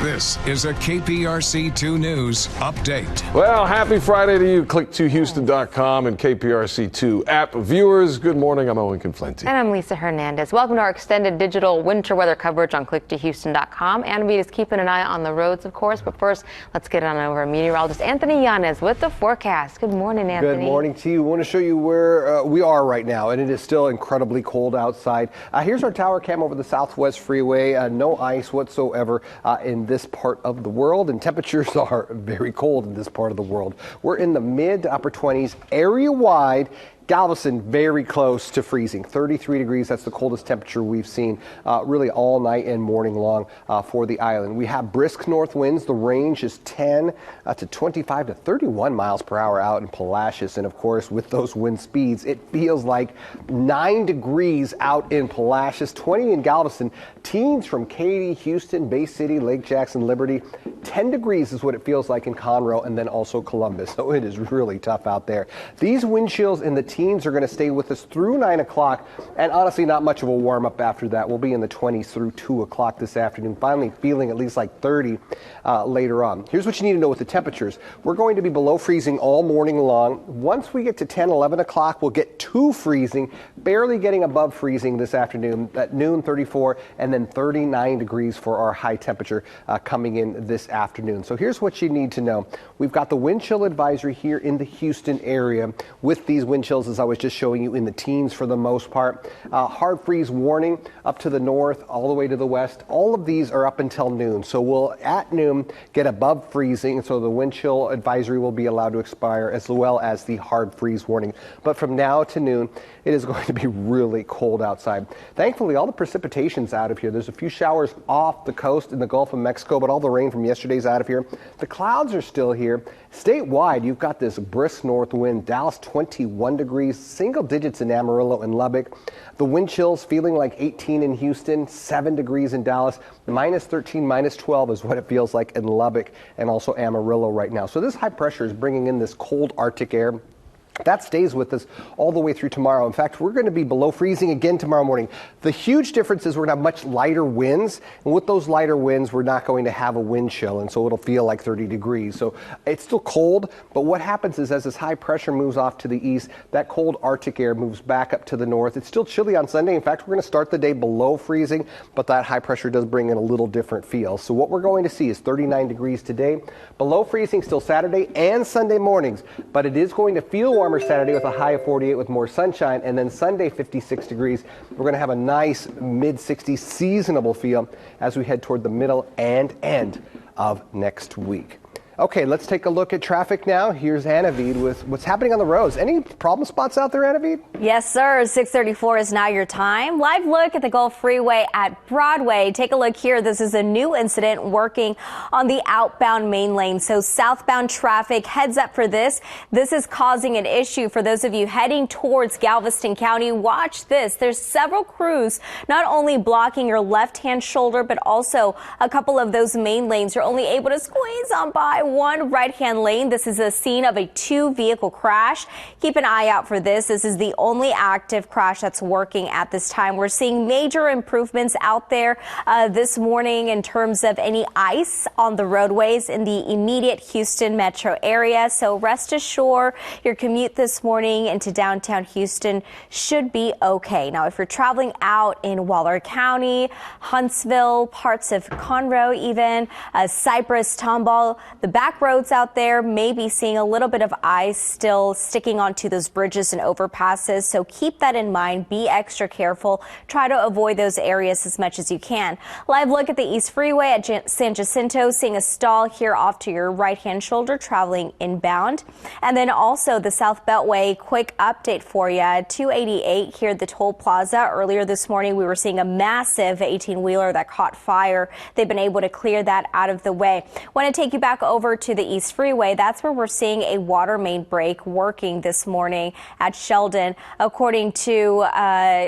This is a KPRC 2 News update. Well, happy Friday to you. Click2Houston.com and KPRC 2 app viewers. Good morning. I'm Owen Conflenti. And I'm Lisa Hernandez. Welcome to our extended digital winter weather coverage on Click2Houston.com. And we just keeping an eye on the roads, of course. But first, let's get on over meteorologist Anthony Yanez with the forecast. Good morning, Anthony. Good morning to you. I want to show you where we are right now, and it is still incredibly cold outside. Here's our tower cam over the Southwest Freeway. No ice whatsoever in this part of the world, and temperatures are very cold in this part of the world. We're in the mid to upper 20s area-wide. Galveston very close to freezing, 33 degrees. That's the coldest temperature we've seen really all night and morning long for the island. We have brisk north winds. The range is 10 to 25 to 31 miles per hour out in Palacios. And of course, with those wind speeds, it feels like 9 degrees out in Palacios, 20 in Galveston. Teens from Katy, Houston, Bay City, Lake Jackson, Liberty. 10 degrees is what it feels like in Conroe and then also Columbus. So it is really tough out there. These wind chills in the teens are going to stay with us through 9 o'clock, and honestly not much of a warm up after that. We'll be in the 20s through 2 o'clock this afternoon, finally feeling at least like 30 later on. Here's what you need to know with the temperatures. We're going to be below freezing all morning long. Once we get to 10, 11 o'clock, we'll get to freezing, barely getting above freezing this afternoon. At noon, 34, and then 39 degrees for our high temperature coming in this afternoon. So here's what you need to know. We've got the wind chill advisory here in the Houston area with these wind chills, as I was just showing you, in the teens for the most part. Hard freeze warning up to the north, all the way to the west. All of these are up until noon. So we'll, at noon, get above freezing. So the wind chill advisory will be allowed to expire, as well as the hard freeze warning. But from now to noon, it is going to be really cold outside. Thankfully, all the precipitation's out of here. There's a few showers off the coast in the Gulf of Mexico, but all the rain from yesterday's out of here. The clouds are still here. Statewide, you've got this brisk north wind. Dallas, 21 degrees, single digits in Amarillo and Lubbock. The wind chills feeling like 18 in Houston, 7 degrees in Dallas, minus 13, minus 12 is what it feels like in Lubbock and also Amarillo right now. So this high pressure is bringing in this cold Arctic air. That stays with us all the way through tomorrow. In fact, we're going to be below freezing again tomorrow morning. The huge difference is we're going to have much lighter winds. And with those lighter winds, we're not going to have a wind chill. And so it'll feel like 30 degrees. So it's still cold. But what happens is as this high pressure moves off to the east, that cold Arctic air moves back up to the north. It's still chilly on Sunday. In fact, we're going to start the day below freezing. But that high pressure does bring in a little different feel. So what we're going to see is 39 degrees today. Below freezing still Saturday and Sunday mornings. But it is going to feel warmer Saturday with a high of 48 with more sunshine, and then Sunday 56 degrees. We're going to have a nice mid-60s seasonable feel as we head toward the middle and end of next week. Okay, let's take a look at traffic now. Here's Anavid with what's happening on the roads. Any problem spots out there, Anavid? Yes, sir. 6:34 is now your time. Live look at the Gulf Freeway at Broadway. Take a look here. This is a new incident working on the outbound main lane. So southbound traffic, heads up for this. This is causing an issue for those of you heading towards Galveston County. Watch this. There's several crews not only blocking your left-hand shoulder, but also a couple of those main lanes. You're only able to squeeze on by one right-hand lane. This is a scene of a 2-vehicle crash. Keep an eye out for this. This is the only active crash that's working at this time. We're seeing major improvements out there this morning in terms of any ice on the roadways in the immediate Houston metro area. So rest assured your commute this morning into downtown Houston should be okay. Now, if you're traveling out in Waller County, Huntsville, parts of Conroe even, Cypress, Tomball, the back roads out there may be seeing a little bit of ice still sticking onto those bridges and overpasses. So keep that in mind. Be extra careful. Try to avoid those areas as much as you can. Live look at the East Freeway at San Jacinto, seeing a stall here off to your right-hand shoulder traveling inbound. And then also the South Beltway, quick update for you. 288 here at the toll plaza. Earlier this morning, we were seeing a massive 18-wheeler that caught fire. They've been able to clear that out of the way. Want to take you back over over to the East Freeway, that's where we're seeing a water main break working this morning at Sheldon. According to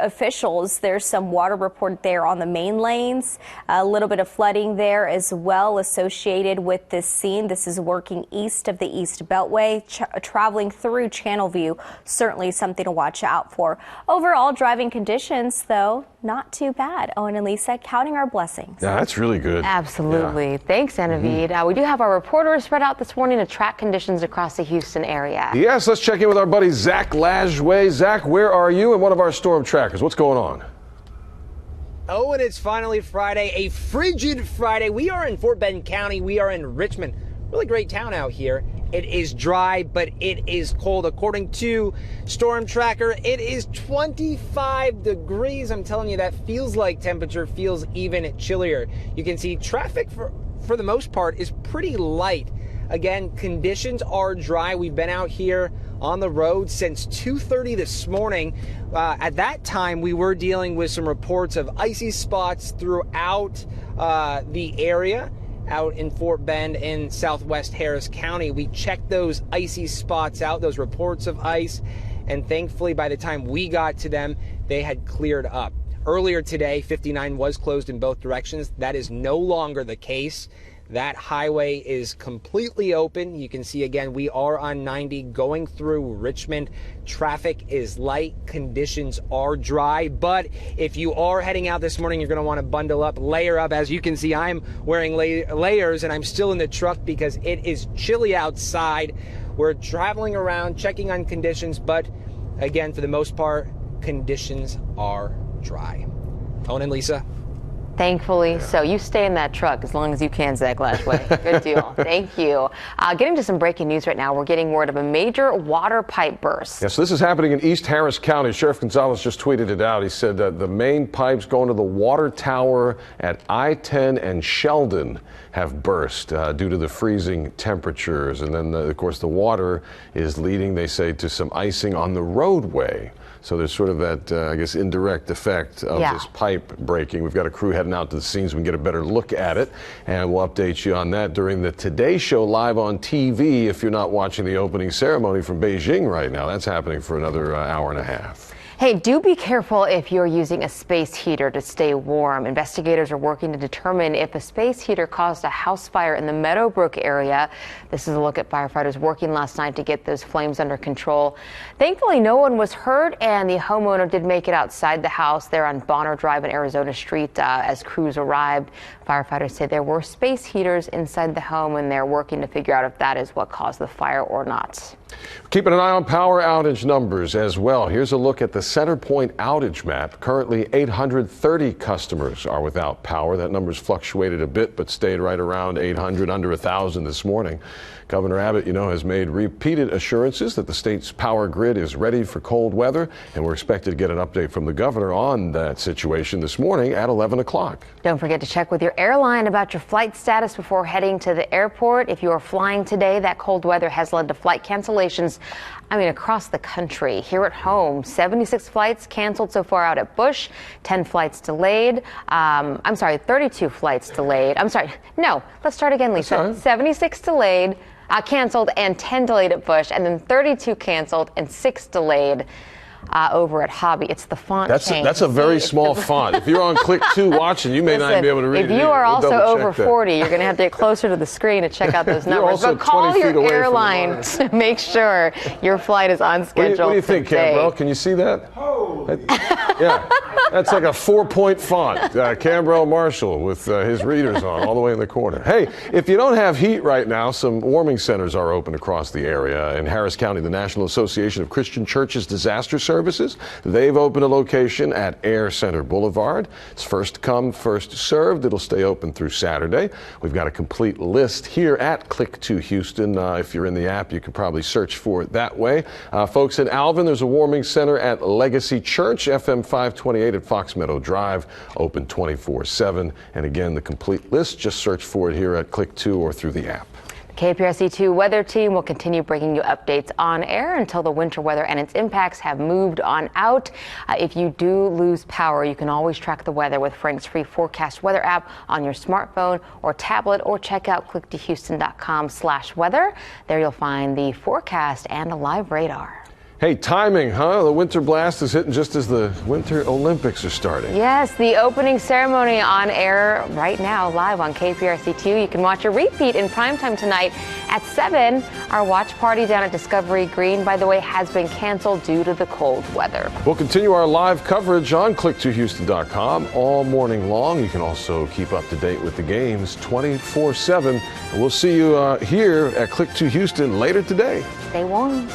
officials, there's some water report there on the main lanes, a little bit of flooding there as well associated with this scene. This is working east of the East Beltway, traveling through Channelview. Certainly something to watch out for. Overall, driving conditions, though, not too bad. Owen and Lisa, counting our blessings. Yeah, that's really good. Absolutely. Yeah. Thanks, Anavid. We do have our reporters spread out this morning to track conditions across the Houston area. Yes, let's check in with our buddy Zach Lajway. Zach, where are you and one of our storm trackers? What's going on? Oh, and it's finally Friday, a frigid Friday. We are in Fort Bend County. We are in Richmond. Really great town out here. It is dry, but it is cold. According to Storm Tracker, it is 25 degrees. I'm telling you, that feels like temperature, feels even chillier. You can see traffic for the most part is pretty light. Again, conditions are dry. We've been out here on the road since 2:30 this morning. At that time, we were dealing with some reports of icy spots throughout the area. Out in Fort Bend in southwest Harris County. We checked those icy spots out, those reports of ice, and thankfully by the time we got to them, they had cleared up. Earlier today, 59 was closed in both directions. That is no longer the case. That highway is completely open. You can see again, we are on 90 going through Richmond. Traffic is light, conditions are dry, but if you are heading out this morning, you're going to want to bundle up, layer up. As you can see, I'm wearing layers and I'm still in the truck because it is chilly outside. We're traveling around, checking on conditions, but again, for the most part, conditions are dry. Owen and Lisa. Thankfully, so you stay in that truck as long as you can, Zach Lashway. Good deal. Thank you. Getting to some breaking news right now. We're getting word of a major water pipe burst. Yes, this is happening in East Harris County. Sheriff Gonzalez just tweeted it out. He said that the main pipes going to the water tower at I-10 and Sheldon have burst due to the freezing temperatures. And then, of course, the water is leading, they say, to some icing on the roadway. So there's sort of that, I guess, indirect effect of this pipe breaking. We've got a crew heading out to the scenes. We can get a better look at it, and we'll update you on that during the Today Show live on TV if you're not watching the opening ceremony from Beijing right now. That's happening for another hour and a half. Hey, do be careful if you're using a space heater to stay warm. Investigators are working to determine if a space heater caused a house fire in the Meadowbrook area. This is a look at firefighters working last night to get those flames under control. Thankfully, no one was hurt, and the homeowner did make it outside the house there on Bonner Drive and Arizona Street as crews arrived. Firefighters say there were space heaters inside the home, and they're working to figure out if that is what caused the fire or not. Keeping an eye on power outage numbers as well. Here's a look at the CenterPoint outage map. Currently, 830 customers are without power. That number's fluctuated a bit, but stayed right around 800, under 1,000 this morning. Governor Abbott, has made repeated assurances that the state's power grid is ready for cold weather, and we're expected to get an update from the governor on that situation this morning at 11 o'clock. Don't forget to check with your airline about your flight status before heading to the airport. If you are flying today, that cold weather has led to flight cancellations, across the country. Here at home, 76 flights canceled so far out at Bush, 10 flights delayed. 32 flights delayed. No, let's start again, Lisa. Right. 76 delayed. Canceled and 10 delayed at Bush, and then 32 canceled and 6 delayed over at Hobby. It's the font change. That's a very small font. If you're on Click 2 watching, you may not be able to read it. If you are also over 40, you're going to have to get closer to the screen to check out those numbers. But call your airline to make sure your flight is on schedule. What do you think, Cambrell? Can you see that? Yeah, that's like a 4-point font. Cambrell Marshall with his readers on all the way in the corner. Hey, if you don't have heat right now, some warming centers are open across the area. In Harris County, the National Association of Christian Churches Disaster Services, they've opened a location at Air Center Boulevard. It's first come, first served. It'll stay open through Saturday. We've got a complete list here at Click 2 Houston. If you're in the app, you can probably search for it that way. Folks in Alvin, there's a warming center at Legacy Church, FM 528 at Fox Meadow Drive, open 24/7. And again, the complete list, just search for it here at Click 2 or through the app. KPRC2 weather team will continue bringing you updates on air until the winter weather and its impacts have moved on out. If you do lose power, you can always track the weather with Frank's free forecast weather app on your smartphone or tablet, or check out clicktohouston.com/weather. There you'll find the forecast and a live radar. Hey, timing, huh? The winter blast is hitting just as the Winter Olympics are starting. Yes, the opening ceremony on air right now, live on KPRC2. You can watch a repeat in primetime tonight at 7. Our watch party down at Discovery Green, by the way, has been canceled due to the cold weather. We'll continue our live coverage on clicktohouston.com all morning long. You can also keep up to date with the games 24/7. And we'll see you here at Click to Houston later today. Stay warm.